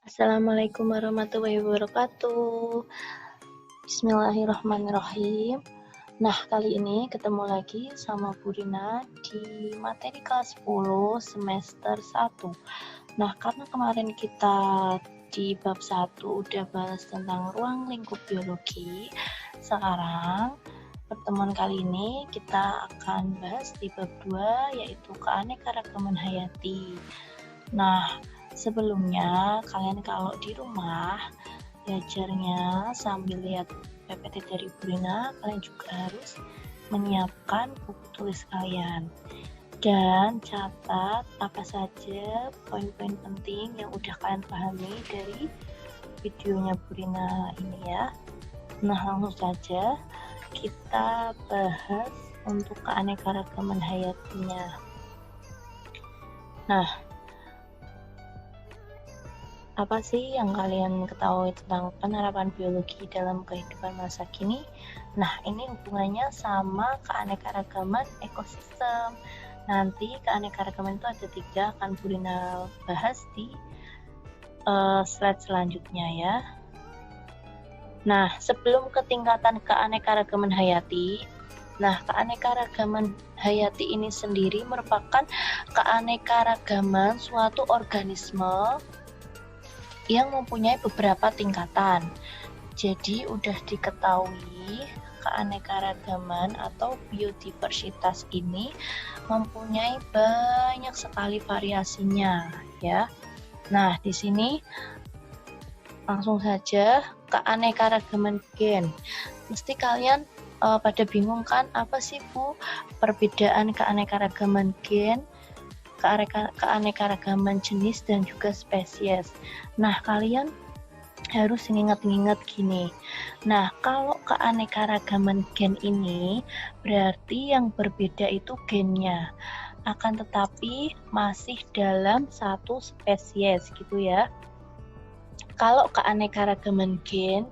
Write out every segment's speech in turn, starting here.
Assalamualaikum warahmatullahi wabarakatuh. Bismillahirrahmanirrahim. Nah, kali ini ketemu lagi sama Bu Rina di materi kelas 10 semester 1. Nah, karena kemarin kita di bab 1 udah bahas tentang ruang lingkup biologi, sekarang pertemuan kali ini kita akan bahas di bab 2 yaitu keanekaragaman hayati. Nah, sebelumnya kalian kalau di rumah belajarnya sambil lihat PPT dari Bu Rina, kalian juga harus menyiapkan buku tulis kalian dan catat apa saja poin-poin penting yang udah kalian pahami dari videonya Bu Rina ini ya. Nah, langsung saja kita bahas untuk keanekaragaman hayatinya. Nah, apa sih yang kalian ketahui tentang penerapan biologi dalam kehidupan masa kini? Nah, ini hubungannya sama keanekaragaman ekosistem. Nanti keanekaragaman itu ada 3, akan Bu Rina bahas di slide selanjutnya ya. Nah, sebelum ke tingkatan keanekaragaman hayati, keanekaragaman hayati ini sendiri merupakan keanekaragaman suatu organisme yang mempunyai beberapa tingkatan. Jadi udah diketahui keanekaragaman atau biodiversitas ini mempunyai banyak sekali variasinya ya. Nah, di sini langsung saja keanekaragaman gen. Mesti kalian pada bingung kan, apa sih Bu perbedaan keanekaragaman gen, keanekaragaman jenis dan juga spesies. Nah, kalian harus ingat-ingat gini. Nah, kalau keanekaragaman gen ini berarti yang berbeda itu gennya. Akan tetapi masih dalam satu spesies gitu ya. Kalau keanekaragaman gen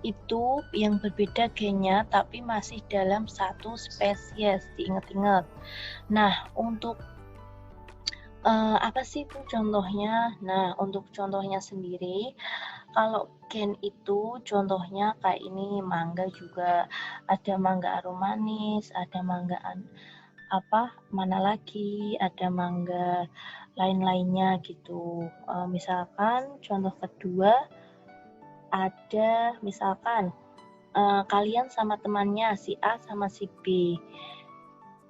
itu yang berbeda gennya tapi masih dalam satu spesies, diingat-ingat. Nah, untuk apa sih Bu contohnya? Nah, untuk contohnya sendiri, kalau gen itu contohnya kayak ini, mangga juga ada mangga aromanis, ada mangga mana lagi, ada mangga lain-lainnya gitu. Misalkan contoh kedua ada misalkan kalian sama temannya si A sama si B.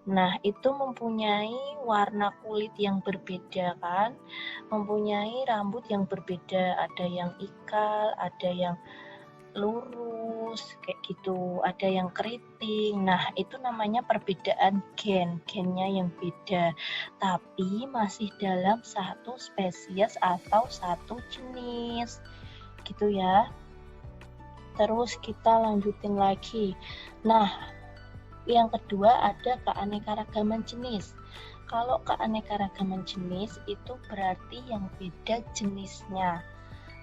Nah, itu mempunyai warna kulit yang berbeda kan, mempunyai rambut yang berbeda, ada yang ikal, ada yang lurus, kayak gitu, ada yang keriting. Nah, itu namanya perbedaan gennya yang beda, tapi masih dalam satu spesies atau satu jenis, gitu ya. Terus kita lanjutin lagi. Nah, yang kedua ada keanekaragaman jenis. Kalau keanekaragaman jenis itu berarti yang beda jenisnya,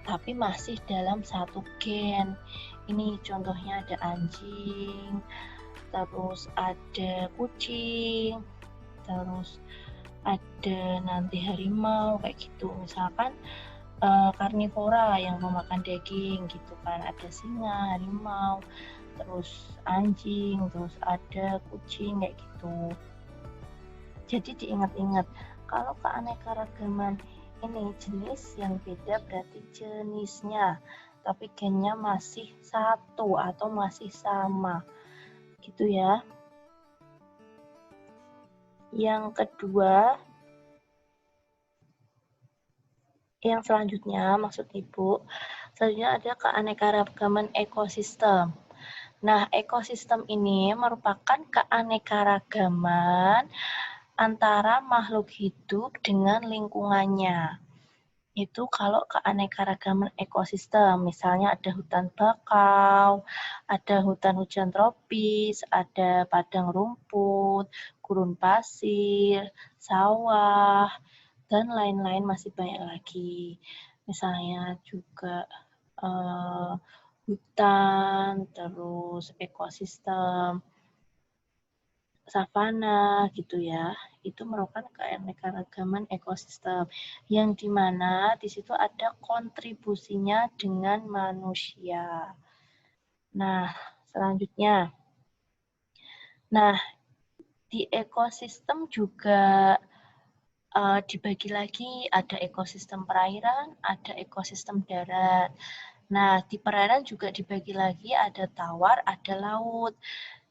tapi masih dalam satu gen. Ini contohnya ada anjing, terus ada kucing, terus ada nanti harimau kayak gitu. Misalkan karnivora yang memakan daging gitu kan, ada singa, harimau, terus anjing, terus ada kucing kayak gitu. Jadi diingat-ingat, kalau keanekaragaman ini jenis yang beda berarti jenisnya, tapi gennya masih satu atau masih sama, gitu ya. Yang kedua, yang selanjutnya maksud Ibu, selanjutnya ada keanekaragaman ekosistem. Nah, ekosistem ini merupakan keanekaragaman antara makhluk hidup dengan lingkungannya. Itu kalau keanekaragaman ekosistem, misalnya ada hutan bakau, ada hutan hujan tropis, ada padang rumput, gurun pasir, sawah, dan lain-lain masih banyak lagi. Misalnya juga hutan, terus ekosistem savana gitu ya. Itu merupakan keanekaragaman ekosistem yang dimana di situ ada kontribusinya dengan manusia. Nah, selanjutnya. Nah, di ekosistem juga dibagi lagi, ada ekosistem perairan, ada ekosistem darat. Nah, di perairan juga dibagi lagi, ada tawar, ada laut.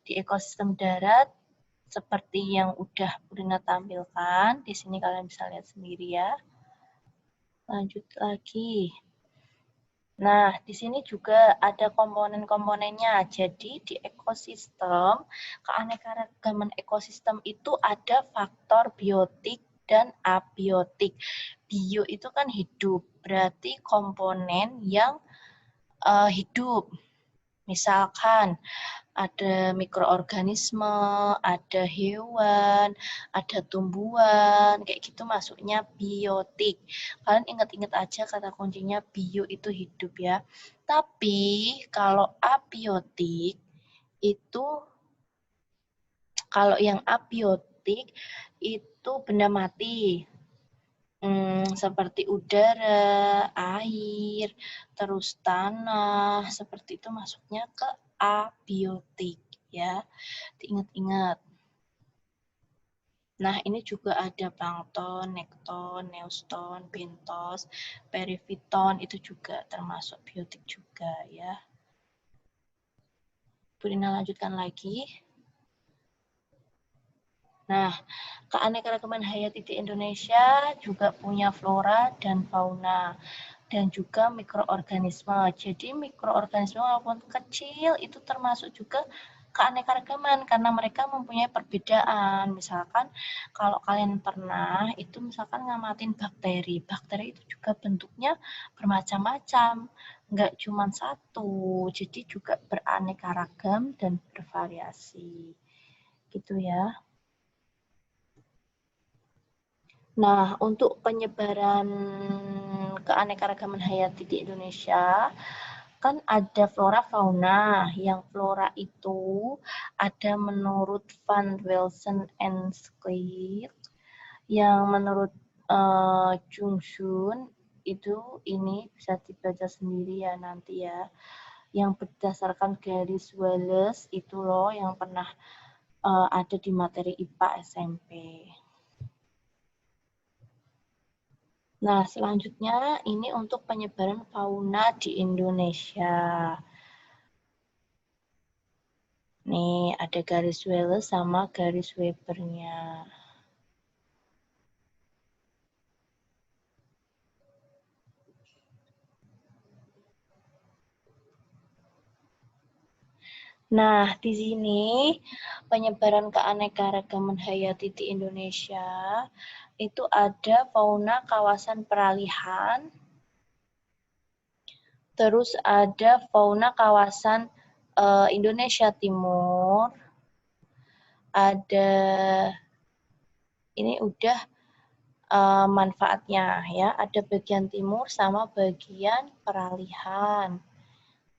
Di ekosistem darat, seperti yang udah Brina tampilkan, di sini kalian bisa lihat sendiri ya. Lanjut lagi. Nah, di sini juga ada komponen-komponennya. Jadi, di ekosistem, keanekaragaman ekosistem itu ada faktor biotik dan abiotik. Bio itu kan hidup, berarti komponen yang hidup. Misalkan ada mikroorganisme, ada hewan, ada tumbuhan, kayak gitu masuknya biotik. Kalian ingat-ingat aja kata kuncinya bio itu hidup ya. Tapi kalau abiotik itu, kalau yang abiotik itu benda mati. Seperti udara, air, terus tanah, seperti itu masuknya ke abiotik ya. Diingat-ingat. Nah, ini juga ada plankton, nekton, neuston, bentos, perifiton, itu juga termasuk biotik juga ya. Bu Rina lanjutkan lagi. Nah, keanekaragaman hayati di Indonesia juga punya flora dan fauna dan juga mikroorganisme. Jadi mikroorganisme walaupun kecil itu termasuk juga keanekaragaman karena mereka mempunyai perbedaan. Misalkan kalau kalian pernah itu misalkan ngamatin bakteri. Bakteri itu juga bentuknya bermacam-macam, nggak cuma satu. Jadi juga beraneka ragam dan bervariasi. Gitu ya. Nah, untuk penyebaran keanekaragaman hayati di Indonesia, kan ada flora fauna. Yang flora itu ada menurut Van Welsen and Squire, yang menurut Jungsun itu ini bisa dibaca sendiri ya nanti ya. Yang berdasarkan garis Wallace itu loh yang pernah ada di materi IPA SMP. Nah, selanjutnya ini untuk penyebaran fauna di Indonesia. Nih, ada garis Wallace sama garis Weber-nya. Nah, di sini penyebaran keanekaragaman hayati di Indonesia itu ada fauna kawasan peralihan, terus ada fauna kawasan Indonesia Timur, ada ini udah manfaatnya ya, ada bagian timur sama bagian peralihan.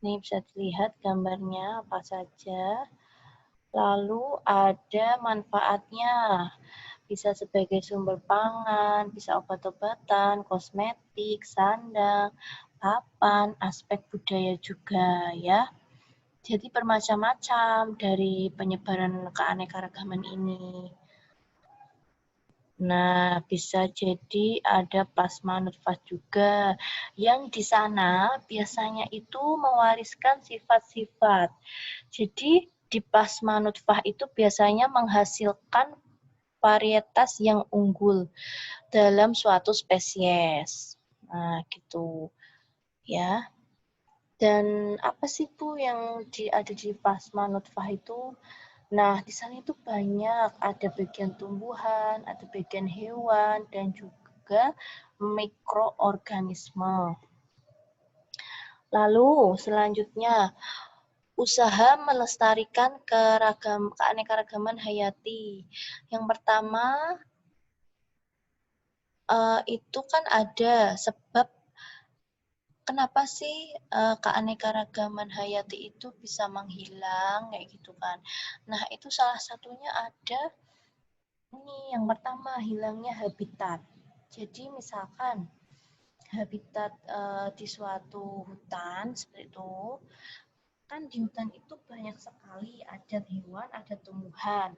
Ini bisa dilihat gambarnya apa saja. Lalu ada manfaatnya, bisa sebagai sumber pangan, bisa obat-obatan, kosmetik, sandang, papan, aspek budaya juga ya. Jadi bermacam-macam dari penyebaran keanekaragaman ini. Nah, bisa jadi ada plasma nutfah juga, yang di sana biasanya itu mewariskan sifat-sifat. Jadi, di plasma nutfah itu biasanya menghasilkan varietas yang unggul dalam suatu spesies. Nah, gitu ya. Dan apa sih Bu yang ada di plasma nutfah itu? Nah, di sana itu banyak, ada bagian tumbuhan, ada bagian hewan, dan juga mikroorganisme. Lalu, selanjutnya, usaha melestarikan keanekaragaman hayati. Yang pertama, itu kan ada sebab kenapa sih keanekaragaman hayati itu bisa menghilang kayak gitu kan. Nah, itu salah satunya ada ini yang pertama hilangnya habitat. Jadi misalkan habitat di suatu hutan seperti itu, kan di hutan itu banyak sekali ada hewan, ada tumbuhan.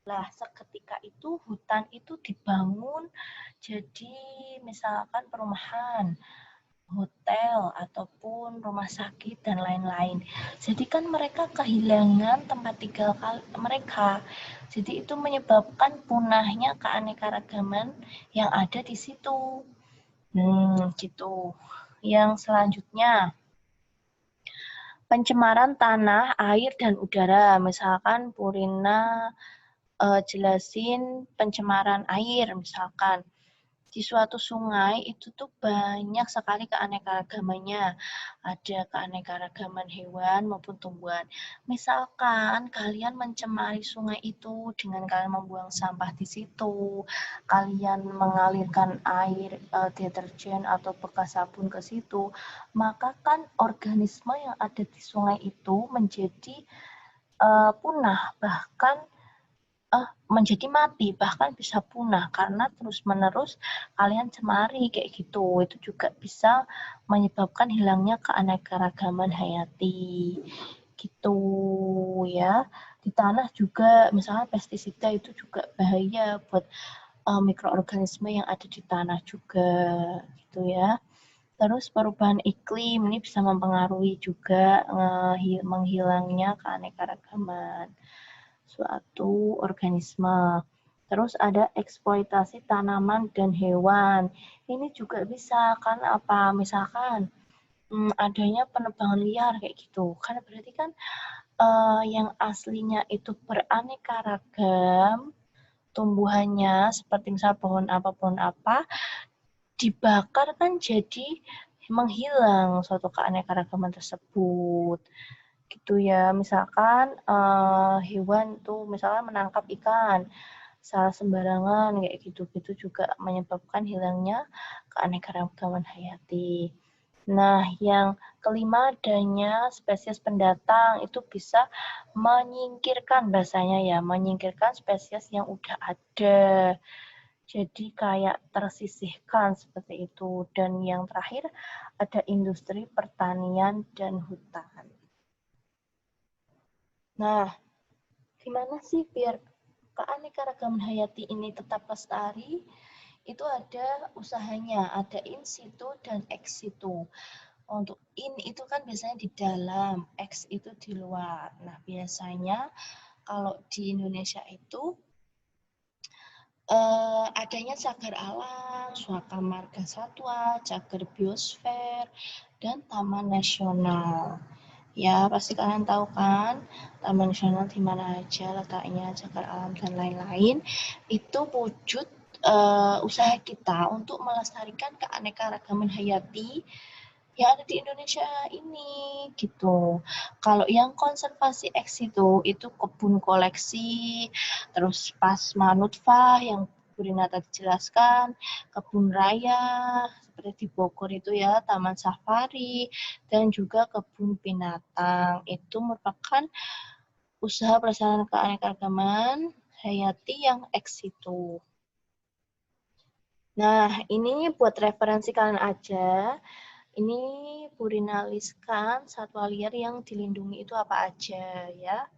Lah, seketika itu hutan itu dibangun jadi misalkan perumahan, hotel, ataupun rumah sakit, dan lain-lain. Jadi kan mereka kehilangan tempat tinggal mereka. Jadi itu menyebabkan punahnya keanekaragaman yang ada di situ. Gitu. Yang selanjutnya, pencemaran tanah, air, dan udara. Misalkan Purina jelasin pencemaran air, misalkan di suatu sungai itu tuh banyak sekali keanekaragamannya. Ada keanekaragaman hewan maupun tumbuhan. Misalkan kalian mencemari sungai itu dengan kalian membuang sampah di situ, kalian mengalirkan air deterjen atau bekas sabun ke situ, maka kan organisme yang ada di sungai itu menjadi punah, bahkan menjadi mati, bahkan bisa punah karena terus-menerus kalian cemari kayak gitu. Itu juga bisa menyebabkan hilangnya keanekaragaman hayati. Gitu ya. Di tanah juga misalnya pestisida itu juga bahaya buat mikroorganisme yang ada di tanah juga gitu ya. Terus perubahan iklim ini bisa mempengaruhi juga menghilangnya keanekaragaman suatu organisme. Terus ada eksploitasi tanaman dan hewan. Ini juga bisa kan apa? Misalkan adanya penebangan liar kayak gitu. Kan berarti kan yang aslinya itu beraneka ragam tumbuhannya seperti misal pohon apa dibakar kan jadi menghilang suatu keanekaragaman tersebut gitu ya. Misalkan hewan tuh misalnya menangkap ikan salah sembarangan kayak gitu-gitu juga menyebabkan hilangnya keanekaragaman hayati. Nah, yang kelima adanya spesies pendatang itu bisa menyingkirkan bahasanya ya, menyingkirkan spesies yang udah ada. Jadi kayak tersisihkan seperti itu. Dan yang terakhir ada industri pertanian dan hutan. Nah, gimana sih biar keanekaragaman hayati ini tetap lestari? Itu ada usahanya, ada in situ dan ex situ. Untuk in itu kan biasanya di dalam, ex itu di luar. Nah, biasanya kalau di Indonesia itu adanya cagar alam, suaka marga satwa, cagar biosfer, dan taman nasional. Ya, pasti kalian tahu kan, taman nasional di mana aja letaknya, cagar alam dan lain-lain. Itu wujud usaha kita untuk melestarikan keanekaragaman hayati yang ada di Indonesia ini gitu. Kalau yang konservasi ex itu kebun koleksi, terus Pasma Nutfah yang Bu Rina tadi jelaskan, kebun raya seperti di Bogor itu ya, Taman Safari, dan juga kebun binatang. Itu merupakan usaha pelestarian keanekaragaman hayati yang ex situ. Nah, ini buat referensi kalian aja. Ini Purina listkan satwa liar yang dilindungi itu apa aja ya.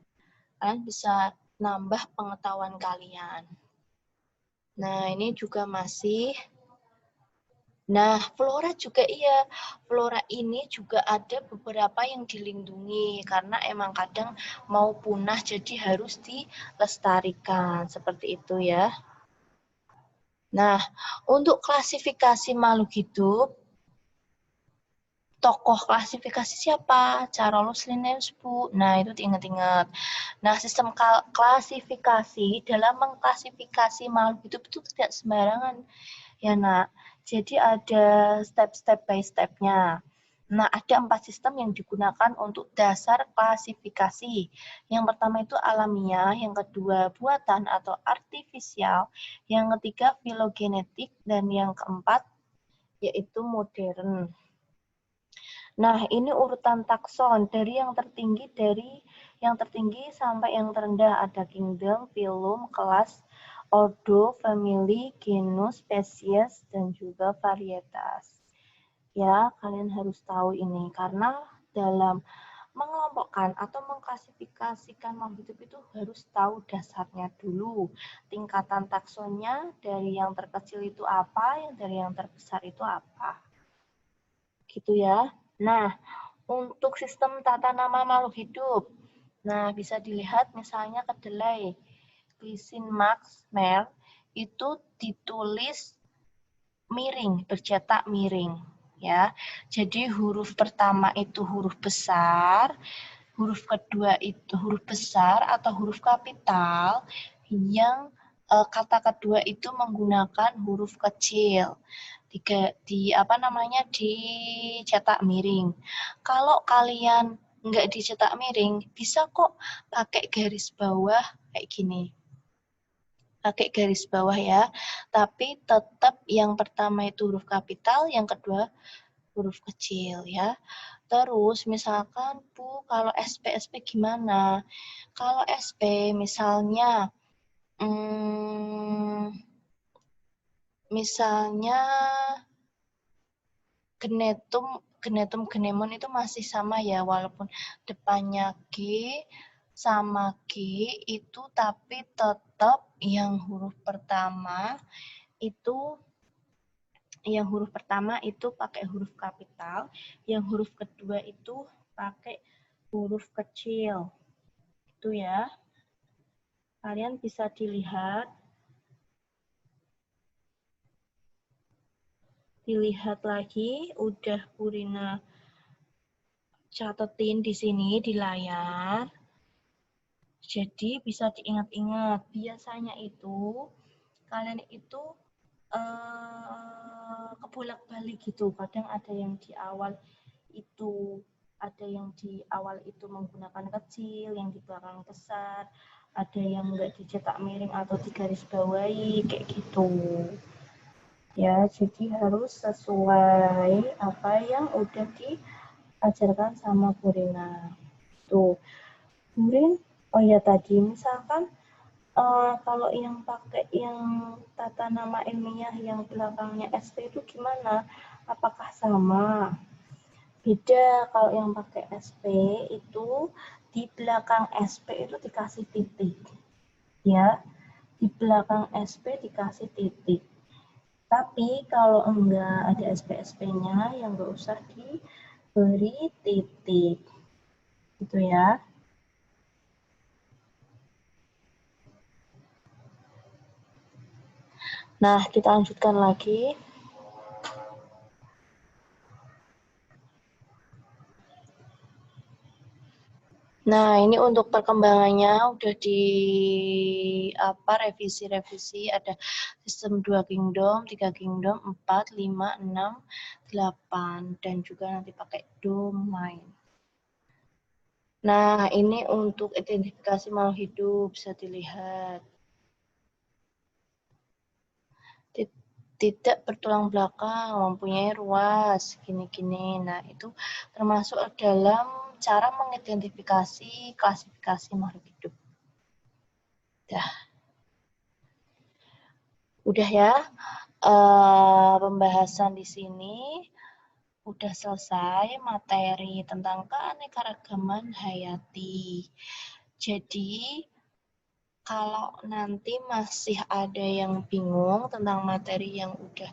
Kalian bisa nambah pengetahuan kalian. Nah, ini juga masih. Nah, flora juga iya. Flora ini juga ada beberapa yang dilindungi karena emang kadang mau punah jadi harus dilestarikan. Seperti itu ya. Nah, untuk klasifikasi makhluk hidup, tokoh klasifikasi siapa? Carolus Linnaeus, Bu. Nah, itu diingat-ingat. Nah, sistem klasifikasi dalam mengklasifikasi makhluk hidup itu tidak sembarangan, ya, Nak. Jadi ada step-step by step-nya. Nah, ada 4 sistem yang digunakan untuk dasar klasifikasi. Yang pertama itu alamiah, yang kedua buatan atau artifisial, yang ketiga filogenetik, dan yang keempat yaitu modern. Nah, ini urutan takson dari yang tertinggi sampai yang terendah. Ada kingdom, phylum, kelas, ordo, family, genus, spesies, dan juga varietas. Ya, kalian harus tahu ini karena dalam mengelompokkan atau mengklasifikasikan makhluk hidup itu harus tahu dasarnya dulu. Tingkatan taksonnya dari yang terkecil itu apa, yang dari yang terbesar itu apa. Gitu ya. Nah, untuk sistem tata nama makhluk hidup. Nah, bisa dilihat misalnya kedelai. Glycine Max Mer itu ditulis miring, bercetak miring. Ya, jadi huruf pertama itu huruf besar, huruf kedua itu huruf besar atau huruf kapital yang kata kedua itu menggunakan huruf kecil. Dicetak miring. Kalau kalian nggak dicetak miring, bisa kok pakai garis bawah kayak gini. Pakai garis bawah ya, tapi tetap yang pertama itu huruf kapital, yang kedua huruf kecil ya. Terus misalkan Bu, kalau SP gimana? Kalau SP misalnya misalnya genemon itu masih sama ya, walaupun depannya G sama G itu, tapi tetap yang huruf pertama itu pakai huruf kapital, yang huruf kedua itu pakai huruf kecil. Itu ya. Kalian bisa dilihat lagi, udah Purina catetin di sini di layar. Jadi bisa diingat-ingat, biasanya itu kalian itu kebolak-balik gitu. Kadang ada yang di awal itu menggunakan kecil, yang di belakang besar, ada yang enggak dicetak miring atau digaris bawahi kayak gitu. Ya, jadi harus sesuai apa yang udah diajarkan sama Purina. Tuh, kemudian oh ya tadi misalkan kalau yang pakai yang tata nama ilmiah yang belakangnya SP itu gimana? Apakah sama? Beda, kalau yang pakai SP itu di belakang SP itu dikasih titik. Ya, di belakang SP dikasih titik. Tapi kalau enggak ada SP-SP-nya yang enggak usah diberi titik. Gitu ya. Nah, kita lanjutkan lagi. Nah, ini untuk perkembangannya udah revisi-revisi, ada sistem 2 kingdom, 3 kingdom, 4, 5, 6, 8, dan juga nanti pakai domain. Nah, ini untuk identifikasi makhluk hidup, bisa dilihat. Tidak bertulang belakang, mempunyai ruas, gini-gini. Nah, itu termasuk dalam cara mengidentifikasi klasifikasi makhluk hidup. Udah ya, pembahasan di sini udah selesai materi tentang keanekaragaman hayati. Jadi, kalau nanti masih ada yang bingung tentang materi yang udah